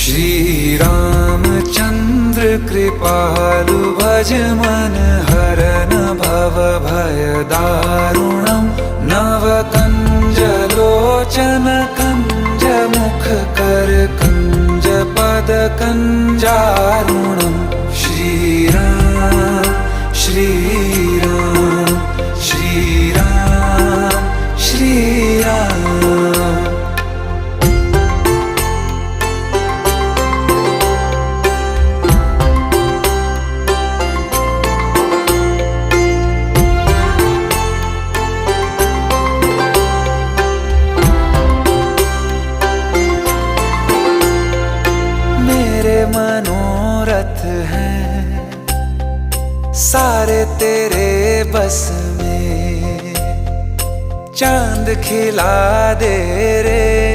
श्री रामचंद्र कृपालु भज मन हरन भव भय दारुणम नव कंज लोचन कंज मुख कर कंज पद कंजारुणम श्री राम श्री राम श्री राम श्री राम। मनोरथ हैं सारे तेरे बस में, चांद खिला दे रे